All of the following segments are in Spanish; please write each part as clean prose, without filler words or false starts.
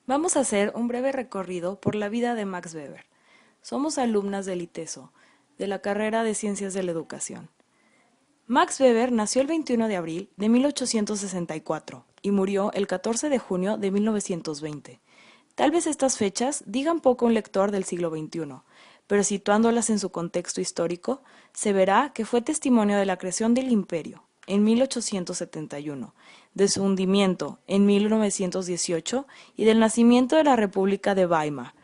Vamos a hacer un breve recorrido por la vida de Max Weber. Somos alumnas del ITESO, de la carrera de Ciencias de la Educación. Max Weber nació el 21 de abril de 1864 y murió el 14 de junio de 1920. Tal vez estas fechas digan poco a un lector del siglo XXI, pero situándolas en su contexto histórico, se verá que fue testimonio de la creación del imperio, en 1871, de su hundimiento, en 1918, y del nacimiento de la República de Weimar,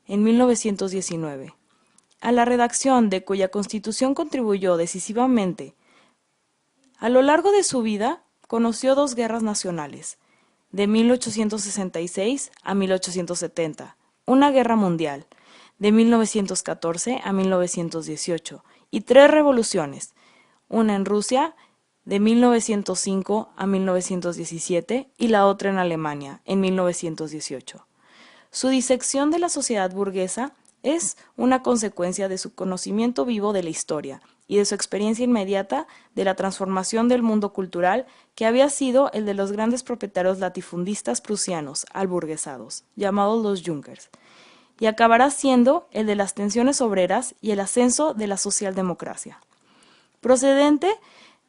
en 1919, a la redacción de cuya constitución contribuyó decisivamente. A lo largo de su vida, conoció dos guerras nacionales, de 1866 a 1870, una guerra mundial, de 1914 a 1918, y tres revoluciones, una en Rusia, de 1905 a 1917, y la otra en Alemania, en 1918. Su disección de la sociedad burguesa es una consecuencia de su conocimiento vivo de la historia y de su experiencia inmediata de la transformación del mundo cultural que había sido el de los grandes propietarios latifundistas prusianos alburguesados, llamados los Junkers, y acabará siendo el de las tensiones obreras y el ascenso de la socialdemocracia. Procedente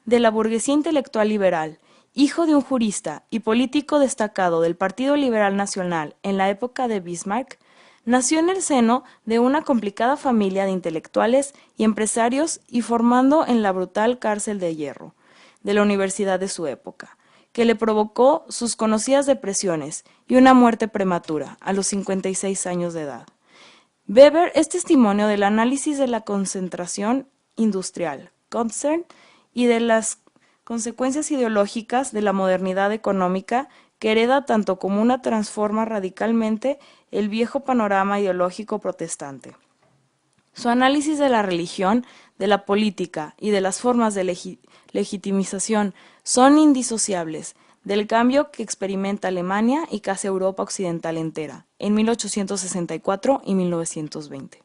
de la burguesía intelectual liberal, hijo de un jurista y político destacado del Partido Liberal Nacional en la época de Bismarck, nació en el seno de una complicada familia de intelectuales y empresarios y formando en la brutal cárcel de hierro de la universidad de su época, que le provocó sus conocidas depresiones y una muerte prematura a los 56 años de edad. Weber es testimonio del análisis de la concentración industrial, concern, y de las consecuencias ideológicas de la modernidad económica que hereda tanto como una transforma radicalmente el viejo panorama ideológico protestante. Su análisis de la religión, de la política y de las formas de legitimización son indisociables del cambio que experimenta Alemania y casi Europa occidental entera, en 1864 y 1920.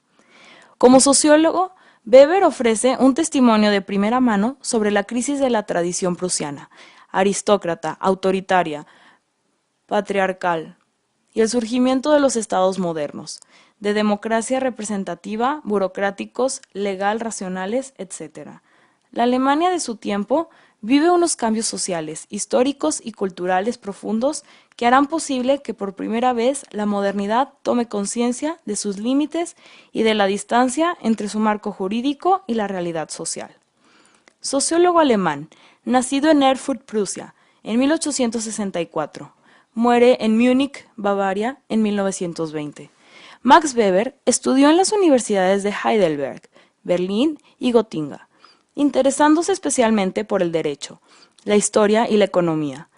Como sociólogo, Weber ofrece un testimonio de primera mano sobre la crisis de la tradición prusiana, aristócrata, autoritaria, patriarcal, y el surgimiento de los estados modernos, de democracia representativa, burocráticos, legal, racionales, etc. La Alemania de su tiempo vive unos cambios sociales, históricos y culturales profundos que harán posible que por primera vez la modernidad tome conciencia de sus límites y de la distancia entre su marco jurídico y la realidad social. Sociólogo alemán, nacido en Erfurt, Prusia, en 1864, muere en Múnich, Bavaria, en 1920. Max Weber estudió en las universidades de Heidelberg, Berlín y Gotinga, interesándose especialmente por el derecho, la historia y la economía.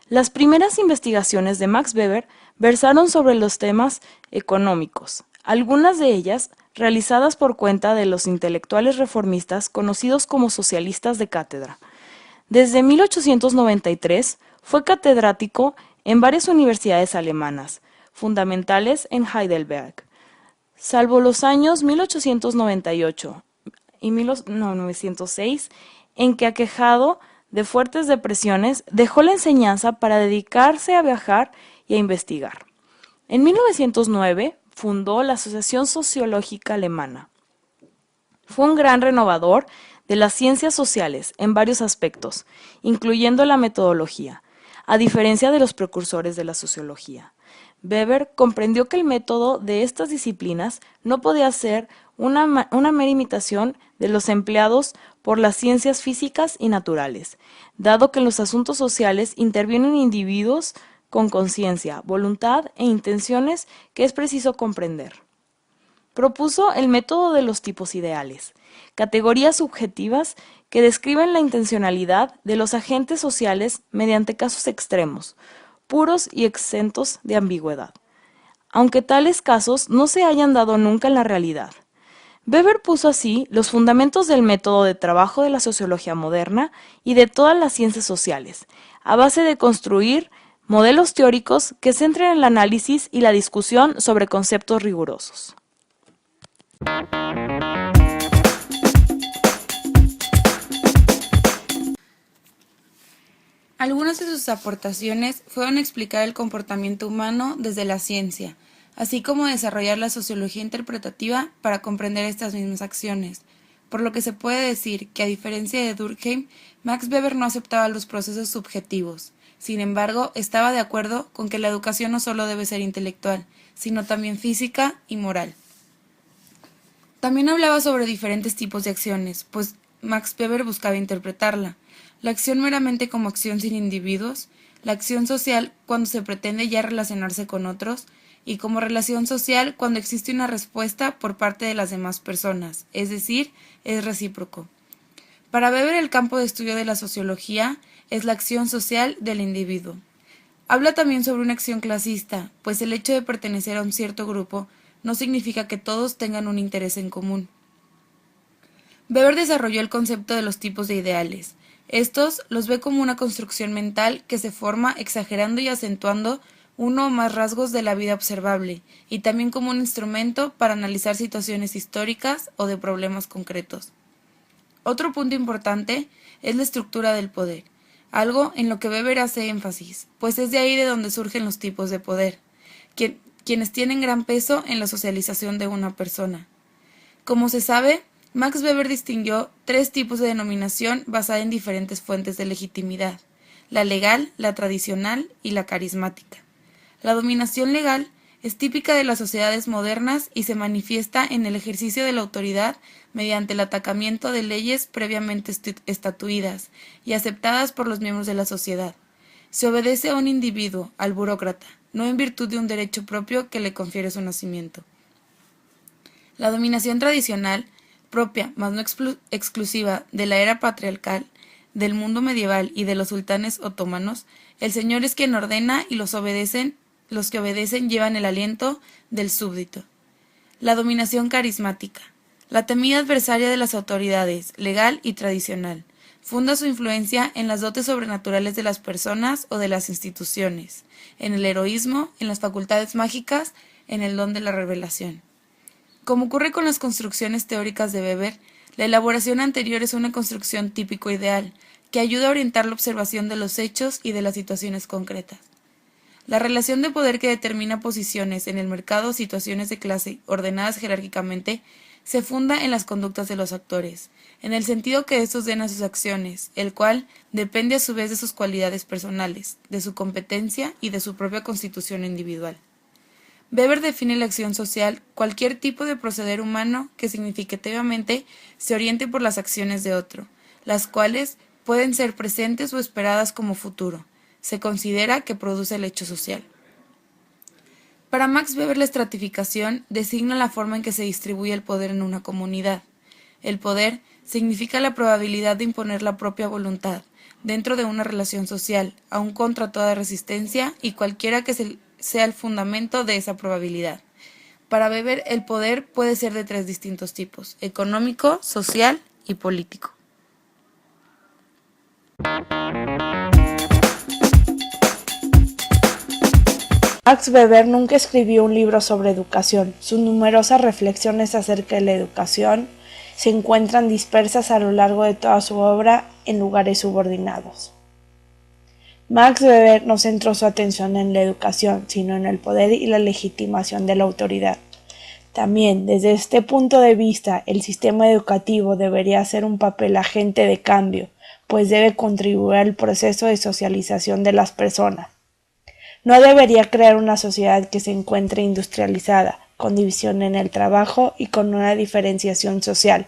Las primeras investigaciones de Max Weber versaron sobre los temas económicos, algunas de ellas realizadas por cuenta de los intelectuales reformistas conocidos como socialistas de cátedra. Desde 1893 fue catedrático en varias universidades alemanas, fundamentales en Heidelberg, salvo los años 1898 y 1906, en que, aquejado de fuertes depresiones, dejó la enseñanza para dedicarse a viajar y a investigar. En 1909 fundó la Asociación Sociológica Alemana. Fue un gran renovador de las ciencias sociales en varios aspectos, incluyendo la metodología, a diferencia de los precursores de la sociología. Weber comprendió que el método de estas disciplinas no podía ser una mera imitación de los empleados por las ciencias físicas y naturales, dado que en los asuntos sociales intervienen individuos con conciencia, voluntad e intenciones que es preciso comprender. Propuso el método de los tipos ideales, categorías subjetivas que describen la intencionalidad de los agentes sociales mediante casos extremos, puros y exentos de ambigüedad, aunque tales casos no se hayan dado nunca en la realidad. Weber puso así los fundamentos del método de trabajo de la sociología moderna y de todas las ciencias sociales, a base de construir modelos teóricos que centren el análisis y la discusión sobre conceptos rigurosos. Algunas de sus aportaciones fueron explicar el comportamiento humano desde la ciencia, así como desarrollar la sociología interpretativa para comprender estas mismas acciones, por lo que se puede decir que, a diferencia de Durkheim, Max Weber no aceptaba los procesos subjetivos. Sin embargo, estaba de acuerdo con que la educación no solo debe ser intelectual, sino también física y moral. También hablaba sobre diferentes tipos de acciones, pues Max Weber buscaba interpretarla: la acción meramente como acción sin individuos, la acción social cuando se pretende ya relacionarse con otros, y como relación social cuando existe una respuesta por parte de las demás personas, es decir, es recíproco. Para Weber, el campo de estudio de la sociología es la acción social del individuo. Habla también sobre una acción clasista, pues el hecho de pertenecer a un cierto grupo no significa que todos tengan un interés en común. Weber desarrolló el concepto de los tipos de ideales. Estos los ve como una construcción mental que se forma exagerando y acentuando uno o más rasgos de la vida observable, y también como un instrumento para analizar situaciones históricas o de problemas concretos. Otro punto importante es la estructura del poder, algo en lo que Weber hace énfasis, pues es de ahí de donde surgen los tipos de poder, quienes tienen gran peso en la socialización de una persona. Como se sabe, Max Weber distinguió tres tipos de denominación basada en diferentes fuentes de legitimidad: la legal, la tradicional y la carismática. La dominación legal es típica de las sociedades modernas y se manifiesta en el ejercicio de la autoridad mediante el atacamiento de leyes previamente estatuidas y aceptadas por los miembros de la sociedad. Se obedece a un individuo, al burócrata, no en virtud de un derecho propio que le confiere su nacimiento. La dominación tradicional, propia, mas no exclusiva, de la era patriarcal, del mundo medieval y de los sultanes otomanos, el señor es quien ordena y los que obedecen llevan el aliento del súbdito. La dominación carismática, la temida adversaria de las autoridades, legal y tradicional, funda su influencia en las dotes sobrenaturales de las personas o de las instituciones, en el heroísmo, en las facultades mágicas, en el don de la revelación. Como ocurre con las construcciones teóricas de Weber, la elaboración anterior es una construcción típico-ideal, que ayuda a orientar la observación de los hechos y de las situaciones concretas. La relación de poder que determina posiciones en el mercado o situaciones de clase ordenadas jerárquicamente se funda en las conductas de los actores, en el sentido que estos den a sus acciones, el cual depende a su vez de sus cualidades personales, de su competencia y de su propia constitución individual. Weber define la acción social cualquier tipo de proceder humano que significativamente se oriente por las acciones de otro, las cuales pueden ser presentes o esperadas como futuro. Se considera que produce el hecho social. Para Max Weber, la estratificación designa la forma en que se distribuye el poder en una comunidad. El poder significa la probabilidad de imponer la propia voluntad dentro de una relación social, aun contra toda resistencia y cualquiera que sea el fundamento de esa probabilidad. Para Weber, el poder puede ser de tres distintos tipos: económico, social y político. Max Weber nunca escribió un libro sobre educación. Sus numerosas reflexiones acerca de la educación se encuentran dispersas a lo largo de toda su obra en lugares subordinados. Max Weber no centró su atención en la educación, sino en el poder y la legitimación de la autoridad. También, desde este punto de vista, el sistema educativo debería ser un papel agente de cambio, pues debe contribuir al proceso de socialización de las personas. No debería crear una sociedad que se encuentre industrializada, con división en el trabajo y con una diferenciación social.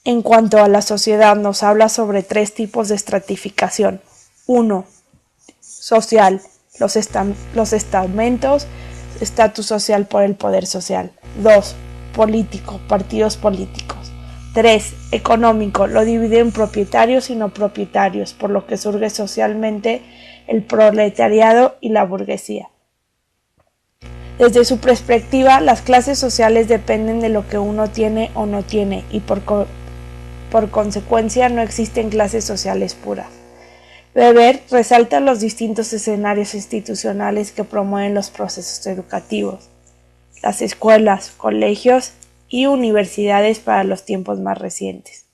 En cuanto a la sociedad, nos habla sobre tres tipos de estratificación. 1. Social, los estamentos, estatus social por el poder social. 2. Político, partidos políticos. 3. Económico, lo divide en propietarios y no propietarios, por lo que surge socialmente el proletariado y la burguesía. Desde su perspectiva, las clases sociales dependen de lo que uno tiene o no tiene, y por consecuencia no existen clases sociales puras. Weber resalta los distintos escenarios institucionales que promueven los procesos educativos: las escuelas, colegios y universidades para los tiempos más recientes.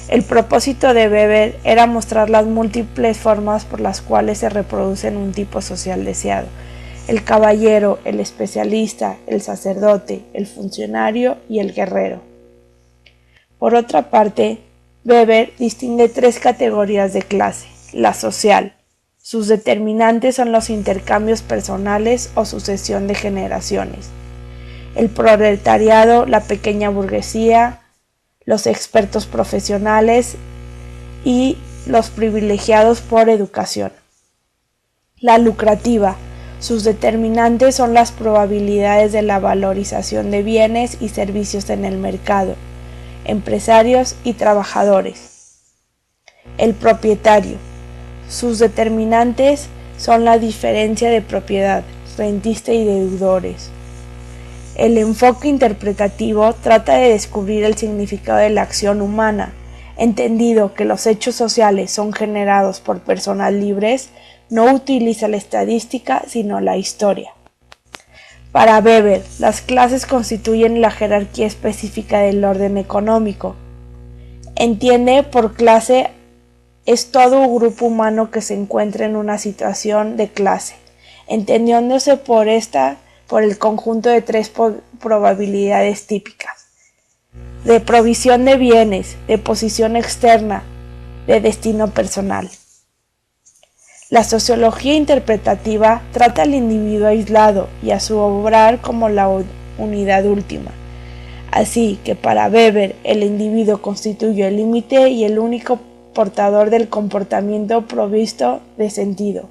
El propósito de Weber era mostrar las múltiples formas por las cuales se reproducen un tipo social deseado: el caballero, el especialista, el sacerdote, el funcionario y el guerrero. Por otra parte, Weber distingue 3 categorías de clase: la social. Sus determinantes son los intercambios personales o sucesión de generaciones. El proletariado, la pequeña burguesía, los expertos profesionales y los privilegiados por educación. La lucrativa. Sus determinantes son las probabilidades de la valorización de bienes y servicios en el mercado, empresarios y trabajadores. El propietario. Sus determinantes son la diferencia de propiedad, rentista y deudores. El enfoque interpretativo trata de descubrir el significado de la acción humana, entendido que los hechos sociales son generados por personas libres. No utiliza la estadística, sino la historia. Para Weber, las clases constituyen la jerarquía específica del orden económico. Entiende por clase es todo grupo humano que se encuentra en una situación de clase, entendiéndose por el conjunto de 3 probabilidades típicas: de provisión de bienes, de posición externa, de destino personal. La sociología interpretativa trata al individuo aislado y a su obrar como la unidad última. Así que para Weber el individuo constituye el límite y el único portador del comportamiento provisto de sentido.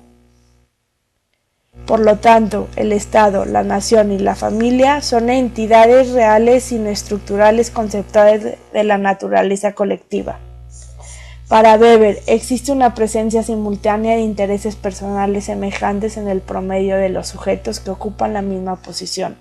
Por lo tanto, el Estado, la nación y la familia son entidades reales sino estructurales conceptuales de la naturaleza colectiva. Para Weber existe una presencia simultánea de intereses personales semejantes en el promedio de los sujetos que ocupan la misma posición.